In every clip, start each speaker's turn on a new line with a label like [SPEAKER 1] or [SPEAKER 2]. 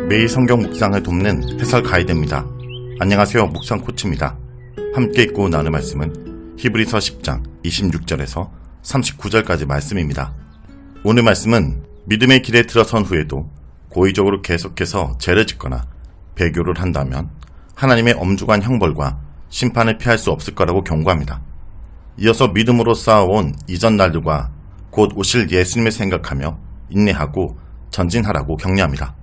[SPEAKER 1] 매일 성경 묵상을 돕는 해설 가이드입니다. 안녕하세요. 묵상 코치입니다. 함께 읽고 나눌 말씀은 히브리서 10장 26절에서 39절까지 말씀입니다. 오늘 말씀은 믿음의 길에 들어선 후에도 고의적으로 계속해서 죄를 짓거나 배교를 한다면 하나님의 엄중한 형벌과 심판을 피할 수 없을 거라고 경고합니다. 이어서 믿음으로 쌓아온 이전 날들과 곧 오실 예수님을 생각하며 인내하고 전진하라고 격려합니다.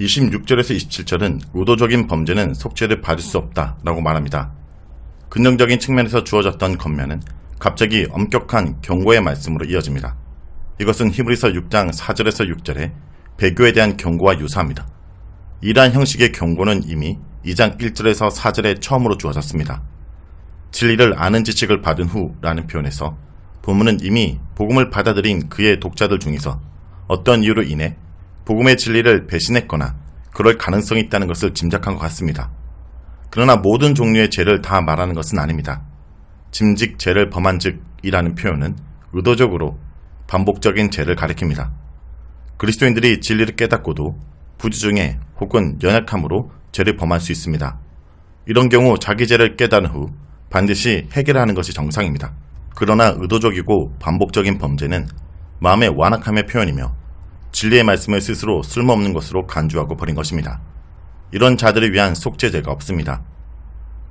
[SPEAKER 1] 26절에서 27절은 의도적인 범죄는 속죄를 받을 수 없다 라고 말합니다. 긍정적인 측면에서 주어졌던 겉면은 갑자기 엄격한 경고의 말씀으로 이어집니다. 이것은 히브리서 6장 4절에서 6절에 배교에 대한 경고와 유사합니다. 이러한 형식의 경고는 이미 2장 1절에서 4절에 처음으로 주어졌습니다. 진리를 아는 지식을 받은 후 라는 표현에서 본문은 이미 복음을 받아들인 그의 독자들 중에서 어떤 이유로 인해 복음의 진리를 배신했거나 그럴 가능성이 있다는 것을 짐작한 것 같습니다. 그러나 모든 종류의 죄를 다 말하는 것은 아닙니다. 짐직 죄를 범한 즉이라는 표현은 의도적으로 반복적인 죄를 가리킵니다. 그리스도인들이 진리를 깨닫고도 부지중에 혹은 연약함으로 죄를 범할 수 있습니다. 이런 경우 자기 죄를 깨달은 후 반드시 해결하는 것이 정상입니다. 그러나 의도적이고 반복적인 범죄는 마음의 완악함의 표현이며 진리의 말씀을 스스로 쓸모없는 것으로 간주하고 버린 것입니다. 이런 자들을 위한 속죄제가 없습니다.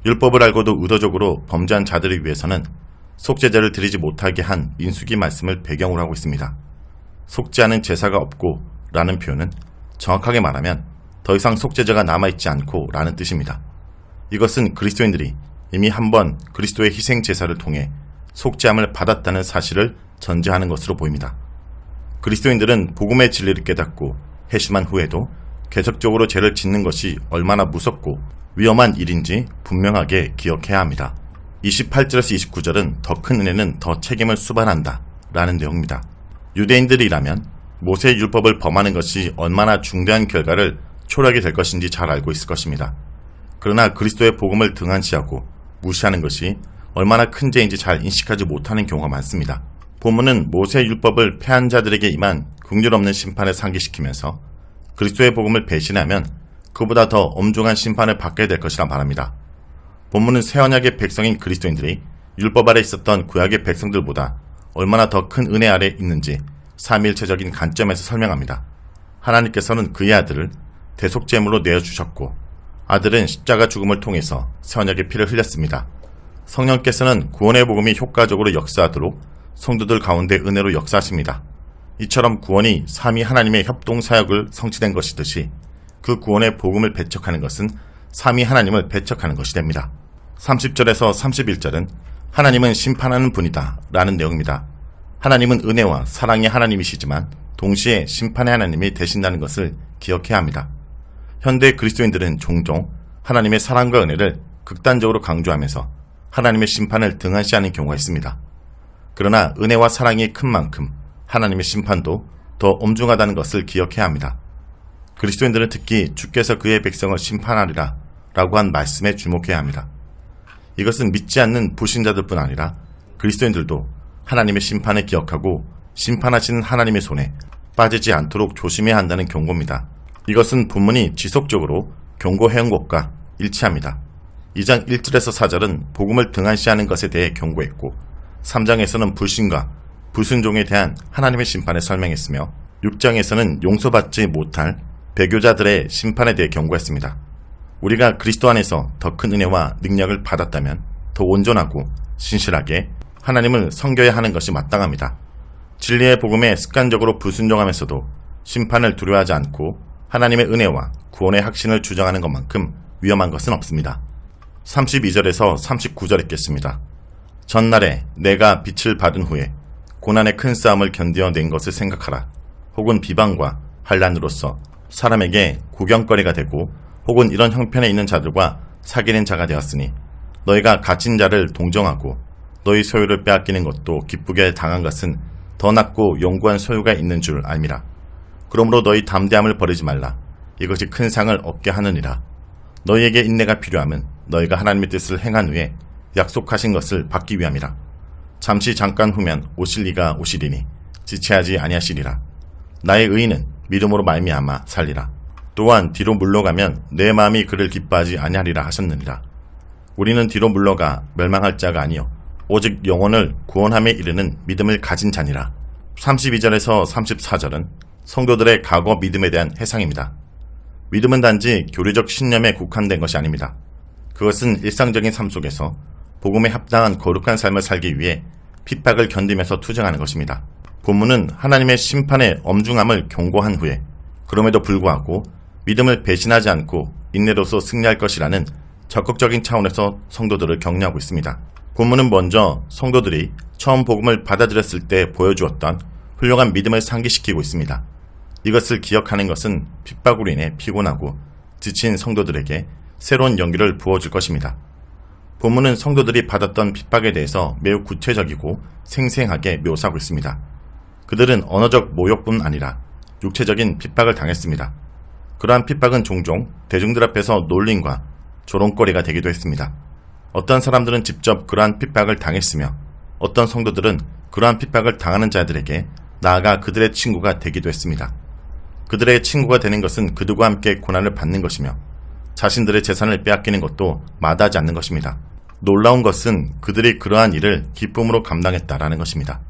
[SPEAKER 1] 율법을 알고도 의도적으로 범죄한 자들을 위해서는 속죄제를 드리지 못하게 한 민수기 말씀을 배경으로 하고 있습니다. 속죄하는 제사가 없고 라는 표현은 정확하게 말하면 더 이상 속죄제가 남아있지 않고 라는 뜻입니다. 이것은 그리스도인들이 이미 한번 그리스도의 희생 제사를 통해 속죄함을 받았다는 사실을 전제하는 것으로 보입니다. 그리스도인들은 복음의 진리를 깨닫고 회심한 후에도 계속적으로 죄를 짓는 것이 얼마나 무섭고 위험한 일인지 분명하게 기억해야 합니다. 28절에서 29절은 더 큰 은혜는 더 책임을 수반한다 라는 내용입니다. 유대인들이라면 모세의 율법을 범하는 것이 얼마나 중대한 결과를 초래하게 될 것인지 잘 알고 있을 것입니다. 그러나 그리스도의 복음을 등한시하고 무시하는 것이 얼마나 큰 죄인지 잘 인식하지 못하는 경우가 많습니다. 본문은 모세의 율법을 폐한 자들에게 임한 긍휼없는 심판을 상기시키면서 그리스도의 복음을 배신하면 그보다 더 엄중한 심판을 받게 될 것이라 말합니다. 본문은 새 언약의 백성인 그리스도인들이 율법 아래 있었던 구약의 백성들보다 얼마나 더 큰 은혜 아래 있는지 삼위일체적인 관점에서 설명합니다. 하나님께서는 그의 아들을 대속제물로 내어주셨고 아들은 십자가 죽음을 통해서 새 언약의 피를 흘렸습니다. 성령께서는 구원의 복음이 효과적으로 역사하도록 성도들 가운데 은혜로 역사하십니다. 이처럼 구원이 삼위 하나님의 협동사역을 성취된 것이듯이 그 구원의 복음을 배척하는 것은 삼위 하나님을 배척하는 것이 됩니다. 30절에서 31절은 하나님은 심판하는 분이다 라는 내용입니다. 하나님은 은혜와 사랑의 하나님이시지만 동시에 심판의 하나님이 되신다는 것을 기억해야 합니다. 현대 그리스도인들은 종종 하나님의 사랑과 은혜를 극단적으로 강조하면서 하나님의 심판을 등한시하는 경우가 있습니다. 그러나 은혜와 사랑이 큰 만큼 하나님의 심판도 더 엄중하다는 것을 기억해야 합니다. 그리스도인들은 특히 주께서 그의 백성을 심판하리라 라고 한 말씀에 주목해야 합니다. 이것은 믿지 않는 불신자들뿐 아니라 그리스도인들도 하나님의 심판을 기억하고 심판하시는 하나님의 손에 빠지지 않도록 조심해야 한다는 경고입니다. 이것은 본문이 지속적으로 경고해온 것과 일치합니다. 2장 1절에서 4절은 복음을 등한시하는 것에 대해 경고했고 3장에서는 불신과 불순종에 대한 하나님의 심판을 설명했으며 6장에서는 용서받지 못할 배교자들의 심판에 대해 경고했습니다. 우리가 그리스도 안에서 더 큰 은혜와 능력을 받았다면 더 온전하고 신실하게 하나님을 섬겨야 하는 것이 마땅합니다. 진리의 복음에 습관적으로 불순종하면서도 심판을 두려워하지 않고 하나님의 은혜와 구원의 확신을 주장하는 것만큼 위험한 것은 없습니다. 32절에서 39절 읽겠습니다. 전날에 내가 빛을 받은 후에 고난의 큰 싸움을 견뎌낸 것을 생각하라. 혹은 비방과 환난으로서 사람에게 구경거리가 되고 혹은 이런 형편에 있는 자들과 사귀는 자가 되었으니 너희가 갇힌 자를 동정하고 너희 소유를 빼앗기는 것도 기쁘게 당한 것은 더 낫고 영구한 소유가 있는 줄 알미라. 그러므로 너희 담대함을 버리지 말라. 이것이 큰 상을 얻게 하느니라. 너희에게 인내가 필요함은 너희가 하나님의 뜻을 행한 후에 약속하신 것을 받기 위함이라. 잠시 잠깐 후면 오실 이가 오시리니 지체하지 아니하시리라. 나의 의인은 믿음으로 말미암아 살리라. 또한 뒤로 물러가면 내 마음이 그를 기뻐하지 아니하리라 하셨느니라. 우리는 뒤로 물러가 멸망할 자가 아니요 오직 영혼을 구원함에 이르는 믿음을 가진 자니라. 32절에서 34절은 성도들의 과거 믿음에 대한 해상입니다. 믿음은 단지 교리적 신념에 국한된 것이 아닙니다. 그것은 일상적인 삶 속에서 복음에 합당한 거룩한 삶을 살기 위해 핍박을 견디면서 투쟁하는 것입니다. 본문은 하나님의 심판의 엄중함을 경고한 후에 그럼에도 불구하고 믿음을 배신하지 않고 인내로서 승리할 것이라는 적극적인 차원에서 성도들을 격려하고 있습니다. 본문은 먼저 성도들이 처음 복음을 받아들였을 때 보여주었던 훌륭한 믿음을 상기시키고 있습니다. 이것을 기억하는 것은 핍박으로 인해 피곤하고 지친 성도들에게 새로운 용기를 부어줄 것입니다. 본문은 성도들이 받았던 핍박에 대해서 매우 구체적이고 생생하게 묘사하고 있습니다. 그들은 언어적 모욕뿐 아니라 육체적인 핍박을 당했습니다. 그러한 핍박은 종종 대중들 앞에서 놀림과 조롱거리가 되기도 했습니다. 어떤 사람들은 직접 그러한 핍박을 당했으며 어떤 성도들은 그러한 핍박을 당하는 자들에게 나아가 그들의 친구가 되기도 했습니다. 그들의 친구가 되는 것은 그들과 함께 고난을 받는 것이며 자신들의 재산을 빼앗기는 것도 마다하지 않는 것입니다. 놀라운 것은 그들이 그러한 일을 기쁨으로 감당했다라는 것입니다.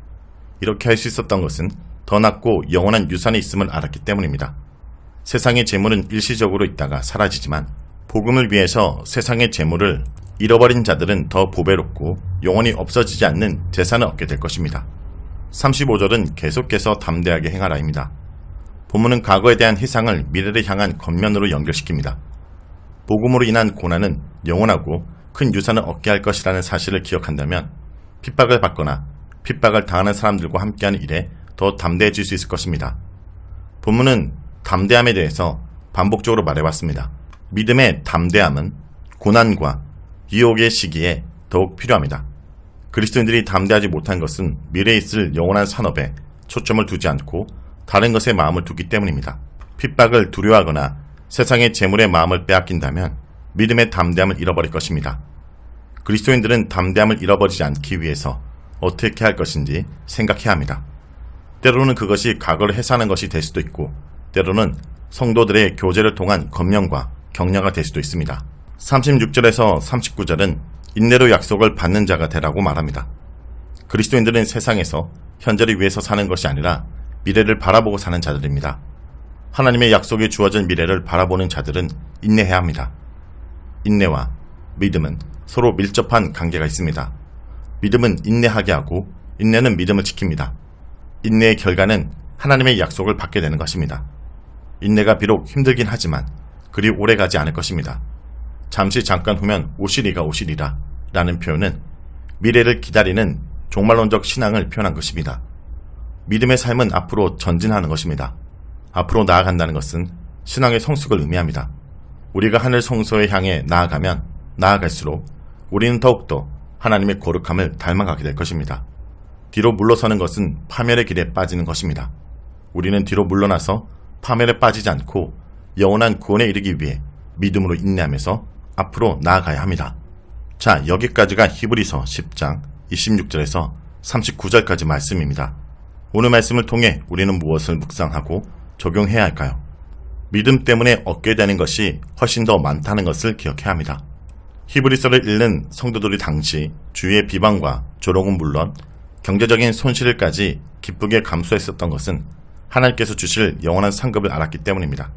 [SPEAKER 1] 이렇게 할 수 있었던 것은 더 낫고 영원한 유산이 있음을 알았기 때문입니다. 세상의 재물은 일시적으로 있다가 사라지지만 복음을 위해서 세상의 재물을 잃어버린 자들은 더 보배롭고 영원히 없어지지 않는 재산을 얻게 될 것입니다. 35절은 계속해서 담대하게 행하라입니다. 본문은 과거에 대한 희상을 미래를 향한 겉면으로 연결시킵니다. 복음으로 인한 고난은 영원하고 큰 유산을 얻게 할 것이라는 사실을 기억한다면 핍박을 받거나 핍박을 당하는 사람들과 함께하는 일에 더 담대해질 수 있을 것입니다. 본문은 담대함에 대해서 반복적으로 말해왔습니다. 믿음의 담대함은 고난과 유혹의 시기에 더욱 필요합니다. 그리스도인들이 담대하지 못한 것은 미래에 있을 영원한 산업에 초점을 두지 않고 다른 것에 마음을 두기 때문입니다. 핍박을 두려워하거나 세상의 재물에 마음을 빼앗긴다면 믿음의 담대함을 잃어버릴 것입니다. 그리스도인들은 담대함을 잃어버리지 않기 위해서 어떻게 할 것인지 생각해야 합니다. 때로는 그것이 과거를 해산하는 것이 될 수도 있고 때로는 성도들의 교제를 통한 검령과 격려가 될 수도 있습니다. 36절에서 39절은 인내로 약속을 받는 자가 되라고 말합니다. 그리스도인들은 세상에서 현재를 위해서 사는 것이 아니라 미래를 바라보고 사는 자들입니다. 하나님의 약속이 주어진 미래를 바라보는 자들은 인내해야 합니다. 인내와 믿음은 서로 밀접한 관계가 있습니다. 믿음은 인내하게 하고 인내는 믿음을 지킵니다. 인내의 결과는 하나님의 약속을 받게 되는 것입니다. 인내가 비록 힘들긴 하지만 그리 오래가지 않을 것입니다. 잠깐 후면 오시리라 라는 표현은 미래를 기다리는 종말론적 신앙을 표현한 것입니다. 믿음의 삶은 앞으로 전진하는 것입니다. 앞으로 나아간다는 것은 신앙의 성숙을 의미합니다. 우리가 하늘 성소에 향해 나아가면 나아갈수록 우리는 더욱더 하나님의 거룩함을 닮아가게 될 것입니다. 뒤로 물러서는 것은 파멸의 길에 빠지는 것입니다. 우리는 뒤로 물러나서 파멸에 빠지지 않고 영원한 구원에 이르기 위해 믿음으로 인내하면서 앞으로 나아가야 합니다. 자, 여기까지가 히브리서 10장 26절에서 39절까지 말씀입니다. 오늘 말씀을 통해 우리는 무엇을 묵상하고 적용해야 할까요? 믿음 때문에 얻게 되는 것이 훨씬 더 많다는 것을 기억해야 합니다. 히브리서를 읽는 성도들이 당시 주위의 비방과 조롱은 물론 경제적인 손실을까지 기쁘게 감수했었던 것은 하나님께서 주실 영원한 상급을 알았기 때문입니다.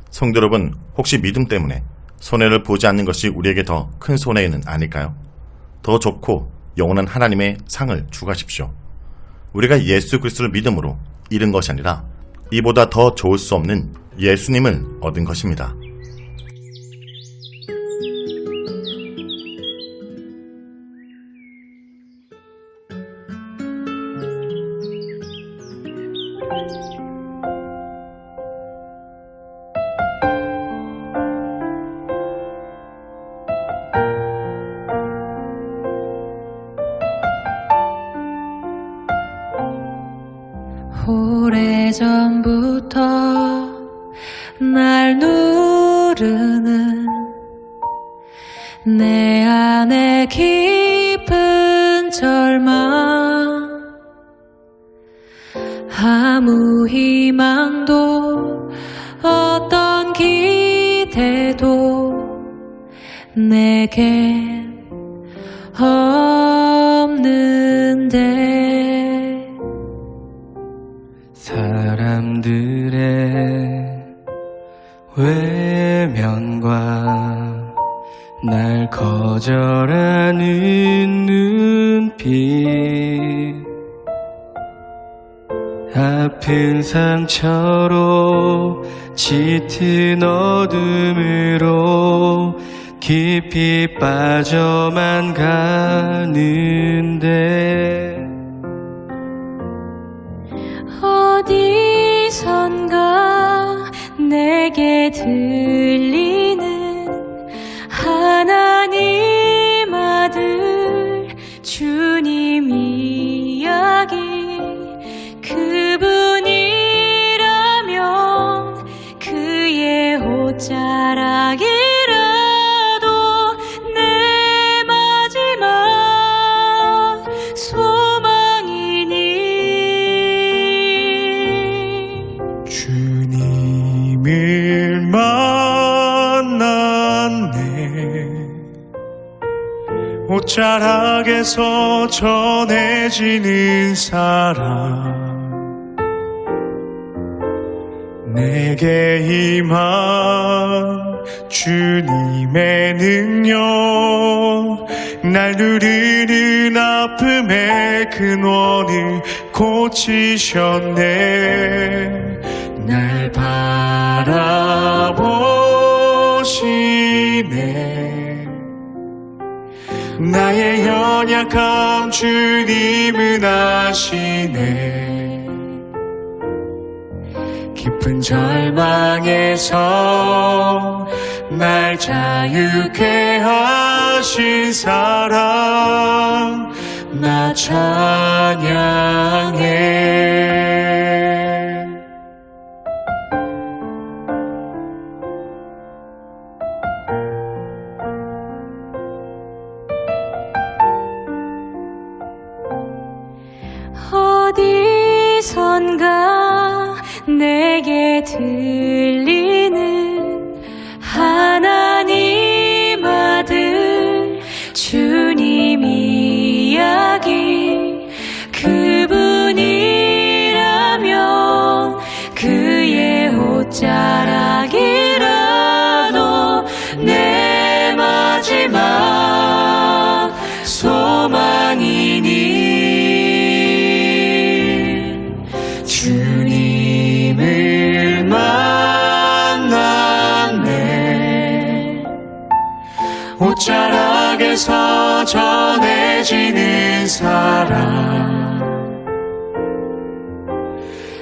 [SPEAKER 1] 성도 여러분, 혹시 믿음 때문에 손해를 보지 않는 것이 우리에게 더 큰 손해는 아닐까요? 더 좋고 영원한 하나님의 상을 주가십시오. 우리가 예수 그리스도를 믿음으로 잃은 것이 아니라 이보다 더 좋을 수 없는 예수님을 얻은 것입니다.
[SPEAKER 2] 오래전부터 날 누르는 내 안에 깊은 절망, 아무 희망도 어떤 기대도 내겐 없는데
[SPEAKER 3] 사람들의 외면과 날 거절하는 눈빛, 아픈 상처로 짙은 어둠으로 깊이 빠져만 가는데
[SPEAKER 2] 어디선가 내게 들리는 하나님 아들 주님 이야기, 그분이라면 그의 옷자락이라도 내 마지막 소망이니.
[SPEAKER 4] 주님을 만났네. 옷자락에서 전해지는 사랑, 내게 임한 주님의 능력, 날 누르는 아픔의 근원을 고치셨네. 날 바라보시네. 나의 연약함 주님은 아시네. 깊은 절망에서 날 자유케 하신 사랑, 나 찬양해.
[SPEAKER 2] 어디선가 내게 들리는 하나님 아들 주님 이야기, 그분이라면 그의 옷자락이라도 내 마지막 소망이니. 주님을 만났네. 옷자락에서 전해지는 사랑,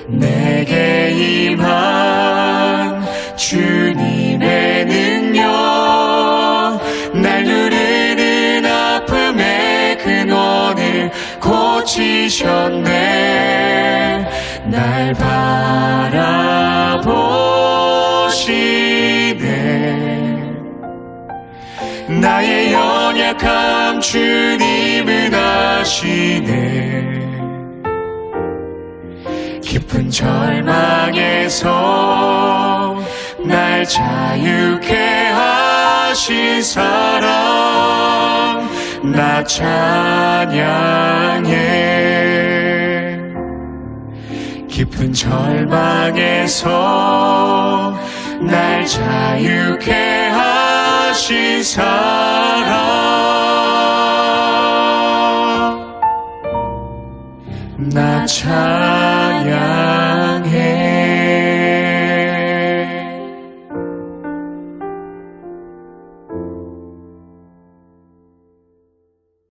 [SPEAKER 2] 내게 임한 주님의 능력, 날 누르는 아픔의 근원을 고치셨네. 날 바라보시네. 나의 연약함 주님은 아시네. 깊은 절망에서 날 자유케 하신 사랑, 나 찬양해. 깊은 절망에서 날 자유케 하신 사랑, 나 찬양해.